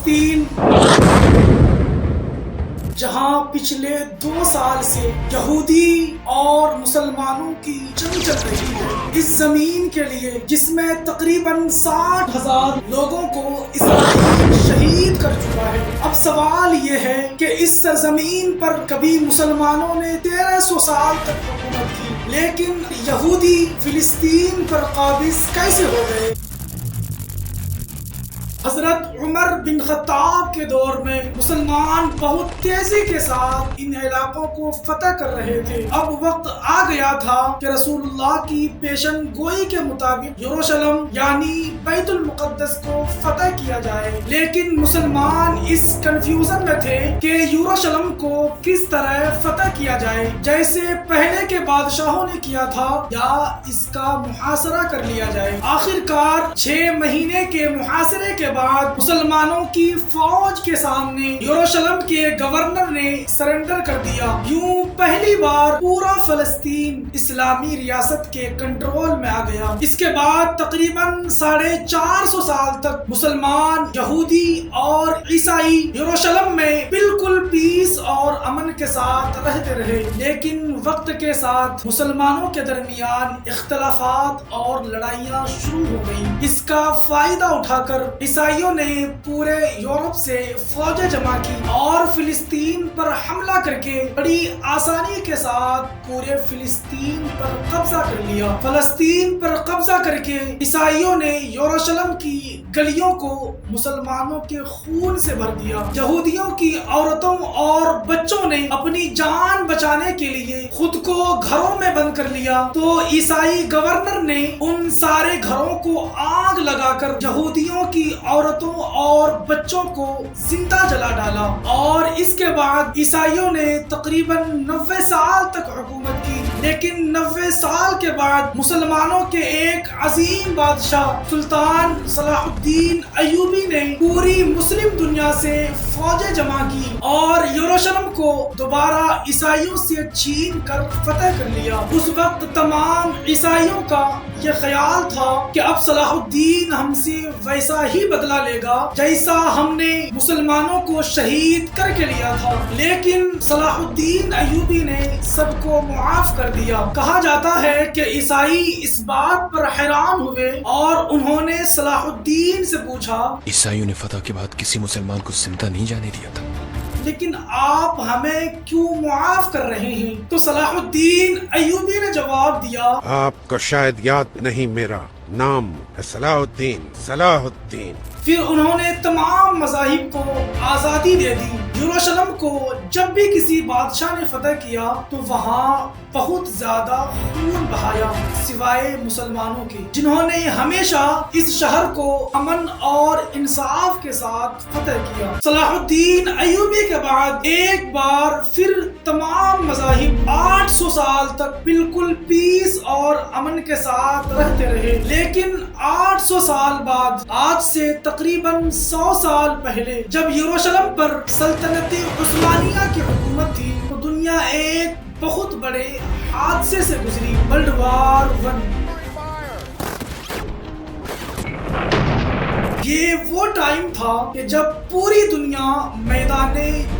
فلسطین جہاں پچھلے 2 سال سے یہودی اور مسلمانوں کی جنگ چل رہی ہے، اس زمین کے لیے جس میں تقریباً 60,000 لوگوں کو اسرائیل شہید کر چکا ہے۔ اب سوال یہ ہے کہ اس سرزمین پر کبھی مسلمانوں نے 1300 سال تک حکومت کی، لیکن یہودی فلسطین پر قابض کیسے ہو گئے؟ حضرت عمر بن خطاب کے دور میں مسلمان بہت تیزی کے ساتھ ان علاقوں کو فتح کر رہے تھے۔ اب وقت آ گیا تھا کہ رسول اللہ کی پیشن گوئی کے مطابق یروشلم یعنی بیت المقدس کو فتح کیا جائے، لیکن مسلمان اس کنفیوژن میں تھے کہ یروشلم کو کس طرح فتح کیا جائے، جیسے پہلے کے بادشاہوں نے کیا تھا، یا اس کا محاصرہ کر لیا جائے۔ آخر کار 6 مہینے کے محاصرے کے بعد مسلمانوں کی فوج کے سامنے یروشلم کے گورنر نے سرنڈر کر دیا۔ یوں پہلی بار پورا فلسطین اسلامی ریاست کے کنٹرول میں آ گیا۔ اس کے بعد تقریباً 450 سال تک مسلمان، یہودی اور عیسائی یروشلم میں بالکل پیس اور امن کے ساتھ رہتے رہے، لیکن وقت کے ساتھ مسلمانوں کے درمیان اختلافات اور لڑائیاں شروع ہو گئیں۔ اس کا فائدہ اٹھا کر عیسائیوں نے پورے یورپ سے فوجیں جمع کی اور فلسطین پر حملہ کر کے بڑی آسانی کے ساتھ پورے فلسطین پر قبضہ کر لیا۔ فلسطین پر قبضہ کر کے عیسائیوں نے یروشلم کی گلیوں کو مسلمانوں کے خون سے بھر دیا۔ یہودیوں کی عورتوں اور بچوں نے اپنی جان بچانے کے لیے خود کو گھروں میں بند کر لیا، تو عیسائی گورنر نے ان سارے گھروں کو آگ لگا کر یہودیوں کی عورتوں اور بچوں کو زندہ جلا ڈالا، اور اس کے بعد عیسائیوں نے تقریباً 90 سال تک حکومت کی۔ لیکن 90 سال کے بعد مسلمانوں کے ایک عظیم بادشاہ سلطان صلاح الدین ایوبی نے پوری مسلم دنیا سے فوجیں جمع کی اور یروشلم کو دوبارہ عیسائیوں سے چھین کر فتح کر لیا۔ اس وقت تمام عیسائیوں کا یہ خیال تھا کہ اب صلاح الدین ہم سے ویسا ہی بدلہ لے گا جیسا ہم نے مسلمانوں کو شہید کر کے لیا تھا، لیکن صلاح الدین ایوبی نے سب کو معاف کر دیا۔ کہا جاتا ہے کہ عیسائی اس بات پر حیران ہوئے اور انہوں نے صلاح الدین سے پوچھا، عیسائیوں نے فتح کے بعد کسی مسلمان کو زندہ نہیں جانے دیا تھا، لیکن آپ ہمیں کیوں معاف کر رہے ہیں؟ تو صلاح الدین ایوبی نے جواب دیا، آپ کو شاید یاد نہیں، میرا نام ہے صلاح الدین، صلاح الدین۔ پھر انہوں نے تمام مذاہب کو آزادی دے دی۔ یروشلم کو جب بھی کسی بادشاہ نے فتح کیا تو وہاں بہت زیادہ خون بہایا، سوائے مسلمانوں کے، جنہوں نے ہمیشہ اس شہر کو امن اور انصاف کے ساتھ فتح کیا۔ صلاح الدین ایوبی کے بعد ایک بار پھر تمام مذاہب 800 سال تک بالکل پیس اور امن کے ساتھ رہتے رہے، لیکن 800 سال بعد، آج سے تقریباً 100 سال پہلے، جب یروشلم پر سلطنت عثمانیہ کی حکومت تھی، تو دنیا ایک بہت بڑے حادثے سے گزری، ورلڈ وار 1۔ یہ وہ ٹائم تھا کہ جب پوری دنیا میدان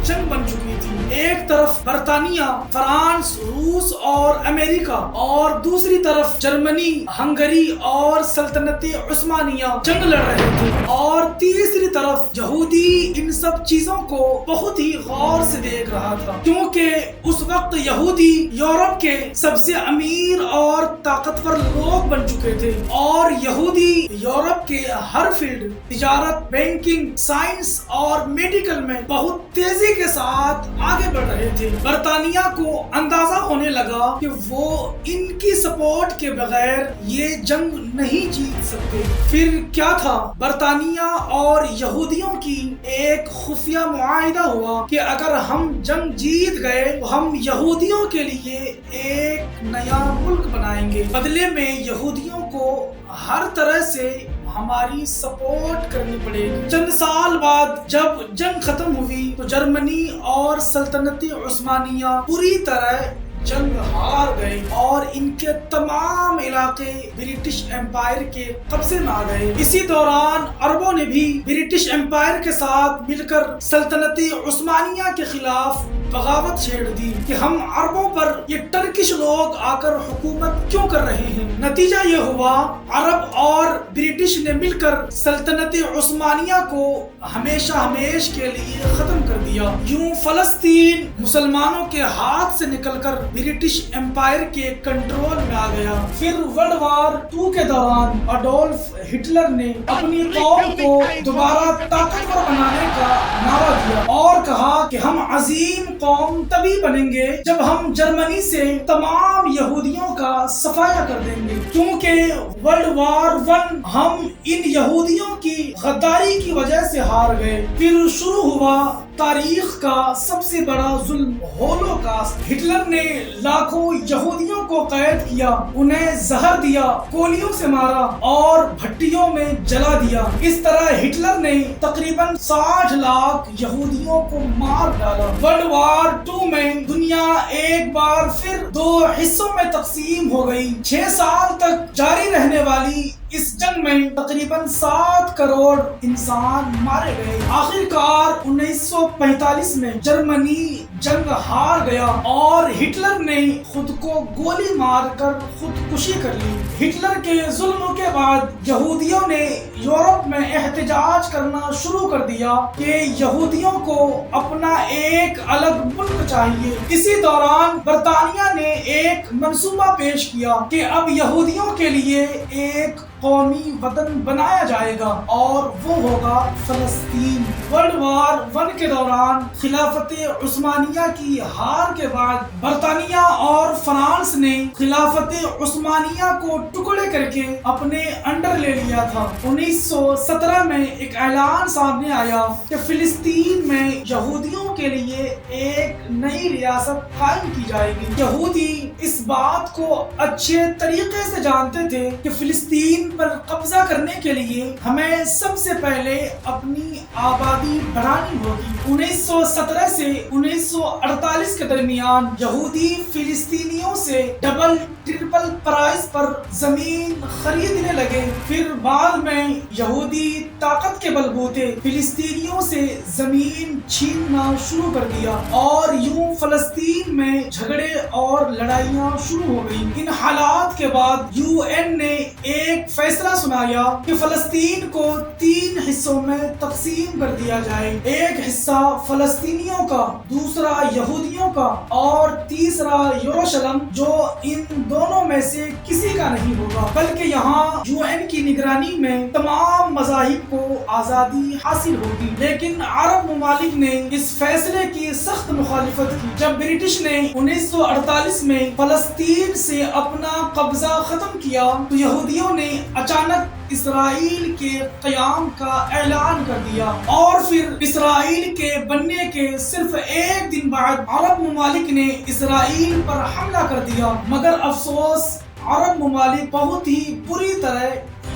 جنگ بن چکی تھی۔ ایک طرف برطانیہ، فرانس، روس اور امریکہ، اور دوسری طرف جرمنی، ہنگری اور سلطنت عثمانیہ جنگ لڑ رہے تھے، اور تیسری طرف یہودی ان سب چیزوں کو بہت ہی غور سے دیکھ رہا تھا، کیونکہ اس وقت یہودی یورپ کے سب سے امیر اور طاقتور لوگ بن چکے تھے، اور یہودی یورپ کے ہر فیلڈ، تجارت، بینکنگ، سائنس اور میڈیکل میں بہت تیزی کے ساتھ آگے بڑھ رہے تھے۔ برطانیہ کو اندازہ ہونے لگا کہ وہ ان کی سپورٹ کے بغیر یہ جنگ نہیں جیت سکتے۔ پھر کیا تھا، برطانیہ اور یہودیوں کی ایک خفیہ معاہدہ ہوا کہ اگر ہم جنگ جیت گئے تو ہم یہودیوں کے لیے ایک نیا ملک بنائیں گے، بدلے میں یہودیوں کو ہر طرح سے ہماری سپورٹ کرنی پڑے گی۔ چند سال بعد جب جنگ ختم ہوئی تو جرمنی اور سلطنت عثمانیہ پوری طرح جنگ ہار گئے اور ان کے تمام علاقے برٹش امپائر کے قبضے میں آ گئے۔ اسی دوران عربوں نے بھی برٹش امپائر کے ساتھ مل کر سلطنت عثمانیہ کے خلاف بغاوت چھیڑ دی کہ ہم عربوں پر یہ ٹرکش لوگ آ کر حکومت کیوں کر رہے ہیں۔ نتیجہ یہ ہوا عرب اور برٹش نے مل کر سلطنت عثمانیہ کو ہمیشہ ہمیش کے لیے ختم کر دیا۔ یوں فلسطین مسلمانوں کے ہاتھ سے نکل کر برٹش امپائر کے کنٹرول میں آ گیا۔ پھر ورلڈ وار 2 کے دوران اڈولف ہٹلر نے اپنی قوم کو دوبارہ طاقتور بنانے کا نعرہ دیا اور کہا کہ ہم عظیم قوم تبھی بنیں گے جب ہم جرمنی سے تمام یہودیوں کا صفایا کر دیں گے، کیونکہ ورلڈ وار 1 ہم ان یہودیوں کی غداری کی وجہ سے ہار گئے۔ پھر شروع ہوا تاریخ کا سب سے بڑا ظلم، ہولوکاسٹ۔ ہٹلر نے لاکھوں یہودیوں کو قید کیا، انہیں زہر دیا، گولیوں سے مارا اور بھٹیوں میں جلا دیا۔ اس طرح ہٹلر نے تقریباً 60 لاکھ یہودیوں کو مار ڈالا۔ ورلڈ وار 2 میں دنیا ایک بار پھر 2 حصوں میں تقسیم ہو گئی۔ 6 سال تک جاری رہنے والی اس جنگ میں تقریباً 7 کروڑ انسان مارے گئے۔ آخرکار 1945 میں جرمنی جنگ ہار گیا اور ہٹلر نے خود کو گولی مار کر خودکشی کر لی۔ ہٹلر کے ظلم کے بعد یہودیوں نے یورپ میں احتجاج کرنا شروع کر دیا کہ یہودیوں کو اپنا ایک الگ ملک چاہیے۔ اسی دوران برطانیہ نے ایک منصوبہ پیش کیا کہ اب یہودیوں کے لیے ایک قومی وطن بنایا جائے گا اور وہ ہوگا فلسطین۔ ورلڈ وار 1 کے دوران خلافت عثمانیہ کی ہار کے بعد برطانیہ اور فرانس نے خلافت عثمانیہ کو ٹکڑے کر کے اپنے انڈر لے لیا تھا۔ 1917 میں ایک اعلان سامنے آیا کہ فلسطین میں یہودیوں کے لیے ایک نئی ریاست قائم کی جائے گی۔ یہودی اس بات کو اچھے طریقے سے جانتے تھے کہ فلسطین پر قبضہ کرنے کے لیے ہمیں سب سے پہلے اپنی آبادی بڑھانی ہوگی۔ 1917 سے 1948 کے درمیان یہودی فلسطینیوں سے ڈبل ٹرپل پرائز پر زمین خریدنے لگے۔ پھر بعد میں یہودی طاقت کے بلبوتے فلسطینیوں سے زمین چھیننا شروع کر دیا اور یوں فلسطین میں جھگڑے اور لڑائیاں شروع ہو گئی۔ ان حالات کے بعد UN نے ایک فیصلہ سنایا کہ فلسطین کو 3 حصوں میں تقسیم کر دیا جائے، ایک حصہ فلسطینیوں کا، دوسرا یہودیوں کا اور تیسرا یروشلم جو ان دونوں میں سے کسی کا نہیں ہوگا، بلکہ یہاں UN کی نگرانی میں تمام مذاہب کو آزادی حاصل ہوگی۔ لیکن عرب ممالک نے اس فیصلے کی سخت مخالفت کی۔ جب برٹش نے 1948 میں فلسطین سے اپنا قبضہ ختم کیا تو یہودیوں نے اچانک اسرائیل کے قیام کا اعلان کر دیا اور پھر اسرائیل کے بننے کے صرف 1 دن بعد عرب ممالک نے اسرائیل پر حملہ کر دیا۔ مگر افسوس عرب ممالک بہت ہی بری طرح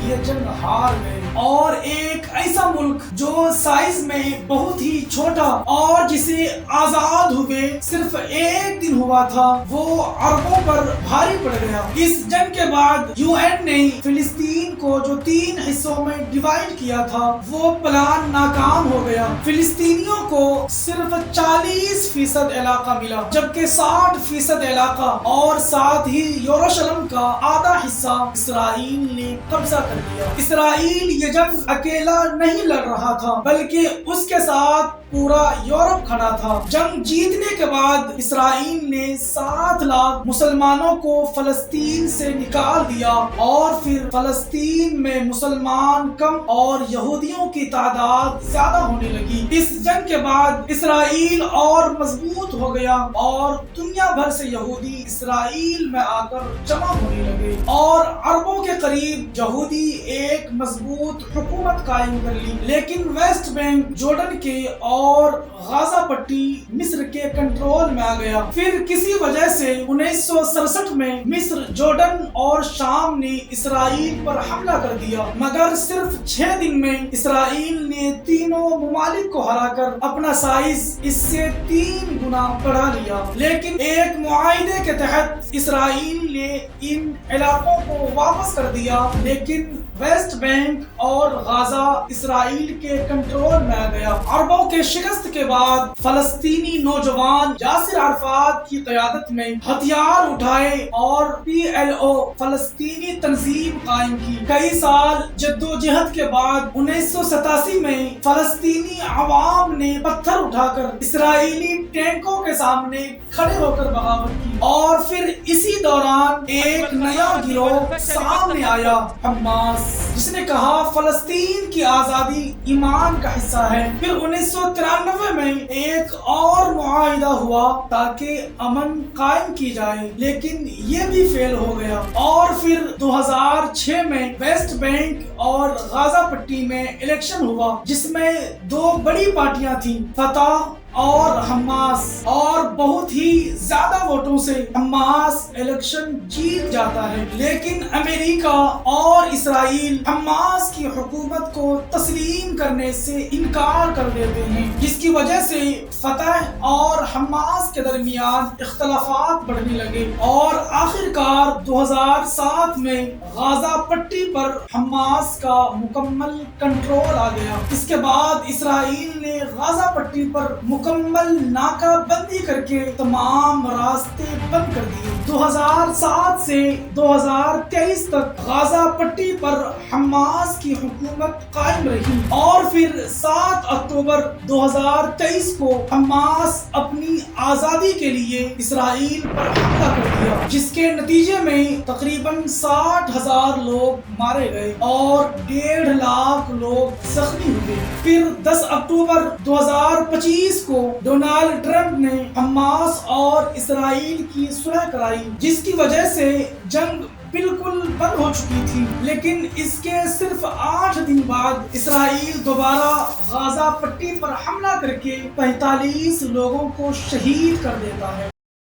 یہ جنگ ہار گئے اور ایک ایسا ملک جو سائز میں بہت ہی چھوٹا اور جسے آزاد ہوئے صرف 1 دن ہوا تھا وہ عربوں پر بھاری پڑ گیا۔ اس جنگ کے بعد UN نے فلسطین کو جو 3 حصوں میں ڈیوائیڈ کیا تھا وہ پلان ناکام ہو گیا۔ فلسطینیوں کو صرف 40% علاقہ ملا جبکہ 60% علاقہ اور ساتھ ہی یروشلم کا آدھا حصہ اسرائیل نے قبضہ کر لیا۔ اسرائیل یہ جنگ اکیلا نہیں لڑ رہا تھا بلکہ اس کے ساتھ پورا یورپ کھڑا تھا۔ جنگ جیتنے کے بعد اسرائیل نے 7 لاکھ مسلمانوں کو فلسطین سے نکال دیا اور پھر فلسطین میں مسلمان کم اور یہودیوں کی تعداد زیادہ ہونے لگی۔ اس جنگ کے بعد اسرائیل اور مضبوط ہو گیا اور دنیا بھر سے یہودی اسرائیل میں آ کر جمع ہونے لگے اور عربوں کے قریب یہودی ایک مضبوط حکومت قائم کر لی۔ لیکن ویسٹ بینک جورڈن کے اور غازہ پٹی مصر کے کنٹرول میں آ گیا۔ پھر کسی وجہ سے 1967 میں مصر، جورڈن اور شام نے اسرائیل پر حملہ کر دیا مگر صرف 6 دن میں اسرائیل نے تینوں ممالک ممالک کو ہرا کر اپنا سائز اس سے 3 گنا بڑھا لیا، لیکن ایک معاہدے کے تحت اسرائیل نے ان علاقوں کو واپس کر دیا، لیکن ویسٹ بینک اور غازہ اسرائیل کے کنٹرول میں آ گیا۔ عربوں کے شکست کے بعد فلسطینی نوجوان یاسر عرفات کی قیادت میں ہتھیار اٹھائے اور PLO فلسطینی تنظیم قائم کی۔ کئی سال جدوجہد کے بعد 1987 میں فلسطینی عوام نے پتھر اٹھا کر اسرائیلی ٹینکوں کے سامنے کھڑے ہو کر بغاوت کی، اور پھر اسی دوران ایک نیا گروہ سامنے آیا، حماس، جس نے کہا فلسطین کی آزادی ایمان کا حصہ ہے۔ پھر 1993 میں ایک اور معاہدہ ہوا تاکہ امن قائم کی جائے، لیکن یہ بھی فیل ہو گیا، اور پھر 2006 میں ویسٹ بینک اور غازہ پٹی میں الیکشن ہوا، جس میں 2 بڑی پارٹیاں تھیں، فتح اور حماس، اور بہت ہی زیادہ ووٹوں سے حماس الیکشن جیت جاتا ہے، لیکن امریکہ اور اسرائیل حماس کی حکومت کو تسلیم کرنے سے انکار کر دیتے ہیں، جس کی وجہ سے فتح اور حماس کے درمیان اختلافات بڑھنے لگے، اور آخرکار 2007 میں غازہ پٹی پر حماس کا مکمل کنٹرول آ گیا۔ اس کے بعد اسرائیل نے غازہ پٹی پر مکمل ناکہ بندی کر کے تمام راستے بند کر دیے۔ 2007 سے 2023 تک غازہ پٹی پر حماس کی حکومت قائم رہی، اور پھر 7 اکتوبر 2023 کو حماس اپنی آزادی کے لیے اسرائیل پر حملہ کر دیا، جس کے نتیجے میں تقریباً 60,000 لوگ مارے گئے اور 1.5 لاکھ لوگ زخمی ہوئے۔ پھر 10 اکتوبر 2025 کو ڈونالڈ ٹرمپ نے حماس اور اسرائیل کی صلح کرائی، جس کی وجہ سے جنگ بالکل بند ہو چکی تھی، لیکن اس کے صرف 8 دن بعد اسرائیل دوبارہ غازہ پٹی پر حملہ کر کے 45 لوگوں کو شہید کر دیتا ہے۔